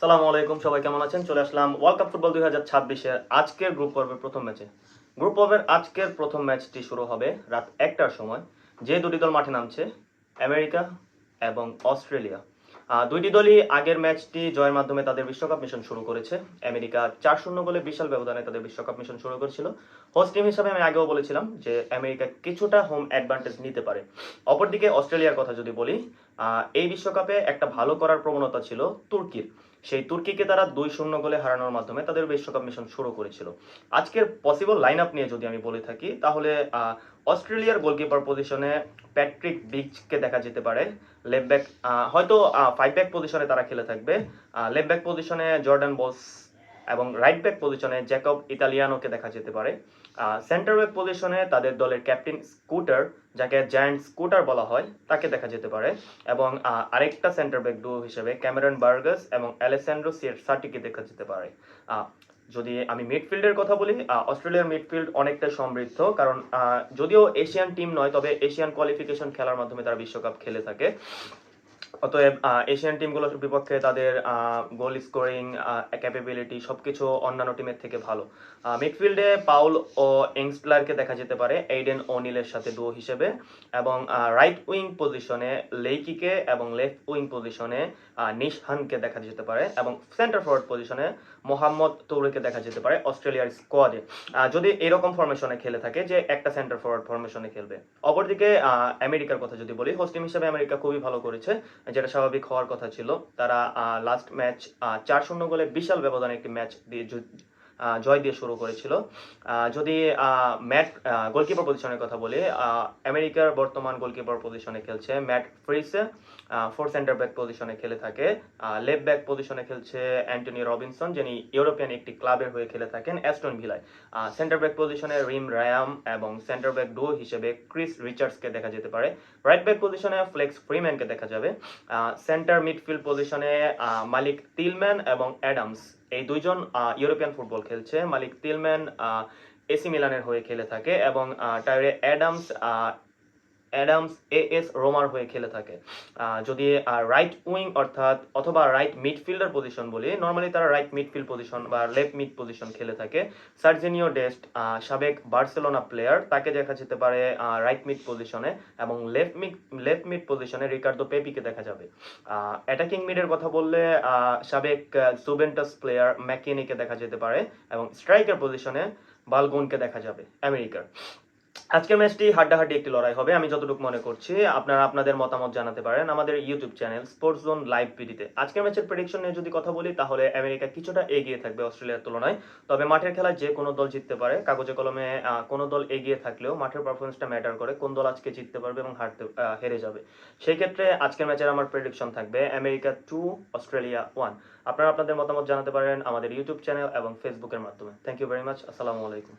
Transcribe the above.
সালামু আলাইকুম, সবাই কেমন আছেন? চলে আসলাম ওয়ার্ল্ড কাপ ফুটবল 2026-এর আজকের গ্রুপ পর্বের প্রথম ম্যাচে। গ্রুপ পর্বের আজকের প্রথম ম্যাচটি শুরু হবে রাত 1টার সময়। যে দুটি দল মাঠে নামছে, আমেরিকা এবং অস্ট্রেলিয়া। দুইটি দলই আগের ম্যাচটি জয়ের মাধ্যমে তাদের বিশ্বকাপ মিশন শুরু করেছে। আমেরিকা 4-0 গোলে বিশাল ব্যবধানে তাদের বিশ্বকাপ মিশন শুরু করেছিল। হোস্ট টিম হিসাবে আমি আগেও বলেছিলাম যে আমেরিকা কিছুটা হোম অ্যাডভান্টেজ নিতে পারে। অপরদিকে অস্ট্রেলিয়ার কথা যদি বলি, এই বিশ্বকাপে একটা ভালো করার প্রবণতা ছিল তুর্কির। সেই তুর্কিকে তারা 2-0 গোলে হারানোর মাধ্যমে তাদের বিশ্বকাপ মিশন শুরু করেছিল। আজকের পসিবল লাইন আপ নিয়ে যদি আমি বলে থাকি, তাহলে অস্ট্রেলিয়ার গোলকিপার পজিশনে প্যাট্রিক বিচকে দেখা যেতে পারে। লেফট ব্যাক হয়তো 5 ব্যাক পজিশনে তারা খেলে থাকবে। লেফট ব্যাক পজিশনে জর্ডান বস এবং রাইট ব্যাক পজিশনে জ্যাকব ইতালিয়ানোকে দেখা যেতে পারে। সেন্টার ব্যাক পজিশনে তাদের দলের ক্যাপ্টেন স্কুটার, যাকে জায়ান্ট স্কুটার বলা হয়, তাকে দেখা যেতে পারে। এবং আরেকটা সেন্টার ব্যাক ডুও হিসেবে ক্যামেরন বার্গাস এবং অ্যালেসান্ড্রো সাটিকে দেখা যেতে পারে। যদি আমি মিডফিল্ডের কথা বলি, অস্ট্রেলিয়ার মিডফিল্ড অনেকটা সমৃদ্ধ, কারণ যদিও এশিয়ান টিম নয়, তবে এশিয়ান কোয়ালিফিকেশন খেলার মাধ্যমে তারা বিশ্বকাপ খেলে থাকে। অতএব এশিয়ান টিমগুলোর বিপক্ষে তাদের গোল স্কোরিং ক্যাপাবিলিটি সবকিছু অন্যান্য টিমের থেকে ভালো। মিডফিল্ডে পাউল ও এংস্টলারকে দেখা যেতে পারে এইডেন ওনিলের সাথে ডুও হিসেবে, এবং রাইট উইং পজিশনে লেইকিকে এবং লেফট উইং পজিশনে নিশহানকে দেখা যেতে পারে, এবং সেন্টার ফরওয়ার্ড পজিশনে মোহাম্মদ তৌরেকে দেখা যেতে পারে অস্ট্রেলিয়ার স্কোয়াডে, যদি এরকম ফরমেশনে খেলে থাকে যে একটা সেন্টার ফরওয়ার্ড ফরমেশনে খেলবে। অপরদিকে আমেরিকার কথা যদি বলি, হোস্ট টিম হিসেবে আমেরিকা খুবই ভালো করেছে, যেটা স্বাভাবিক হওয়ার কথা ছিল। তারা লাস্ট ম্যাচ 4-0 গোলে বিশাল ব্যবধানে একটি ম্যাচ দিয়ে জয় দিয়ে শুরু করেছিল। যদি ম্যাট গোলকিপার পজিশনের কথা বলি, আমেরিকার বর্তমান গোলকিপার পজিশনে খেলছে ম্যাট ফ্রিসে। ফোর সেন্টার ব্যাক পজিশনে খেলে থাকে। লেফট ব্যাক পজিশনে খেলছে অ্যান্টনি রবিনসন, যিনি ইউরোপিয়ান একটি ক্লাবের হয়ে খেলে থাকেন অ্যাস্টন ভিলায়। সেন্টার ব্যাক পজিশনে রিম রায়াম এবং সেন্টার ব্যাক ডুও হিসেবে ক্রিস রিচার্ডসকে দেখা যেতে পারে। রাইট ব্যাক পজিশনে ফ্লেক্স ফ্রিম্যানকে দেখা যাবে। সেন্টার মিডফিল্ড পজিশনে মালিক তিলম্যান এবং অ্যাডামস, এই দুইজন ইউরোপিয়ান ফুটবল খেলছে। মালিক তিলম্যান এসি মিলানের হয়ে খেলে থাকে, এবং টাইরে অ্যাডামস এএস রোমার হয়ে খেলে থাকে। যদি রাইট উইং অথবা রাইট মিডফিল্ডার পজিশন বলি, নর্মালি তারা রাইট মিডফিল্ড পজিশন বা লেফট মিড পজিশন খেলে থাকে। সার্জিনিও ডেস্ট, সাবেক বার্সেলোনা প্লেয়ার, তাকে দেখা যেতে পারে রাইট মিড পজিশনে, এবং লেফট মিড পজিশনে রিকার্দো পেপিকে দেখা যাবে। অ্যাটাকিং মিডের কথা বললে সাবেক জুভেন্টাস প্লেয়ার ম্যাকিনিকে দেখা যেতে পারে, এবং স্ট্রাইকার পজিশনে বালগুনকে দেখা যাবে আমেরিকার। আজকের ম্যাচটি হাড্ডাহাড্ডি একটি লড়াই হবে, আমি যতটুকু মনে করছি। আপনারা আপনাদের মতামত জানাতে পারেন আমাদের YouTube channel sports zone live পিডিতে। আজকের ম্যাচের প্রেডিকশন নিয়ে যদি কথা বলি, তাহলে আমেরিকা কিছুটা এগিয়ে থাকবে অস্ট্রেলিয়ার তুলনায়। তবে মাঠের খেলায় যে কোনো দল জিততে পারে। কাগজে কলমে কোনো দল এগিয়ে থাকলেও মাঠের পারফরমেন্সটা ম্যাটার করে, কোন দল আজকে জিততে পারবে এবং হেরে যাবে। সেই ক্ষেত্রে আজকের ম্যাচের আমার প্রেডিকশন থাকবে আমেরিকা 2, অস্ট্রেলিয়া 1। আপনারা আপনাদের মতামত জানাতে পারেন আমাদের ইউটিউব চ্যানেল এবং ফেসবুকের মাধ্যমে। Thank you very much. আসসালামু আলাইকুম।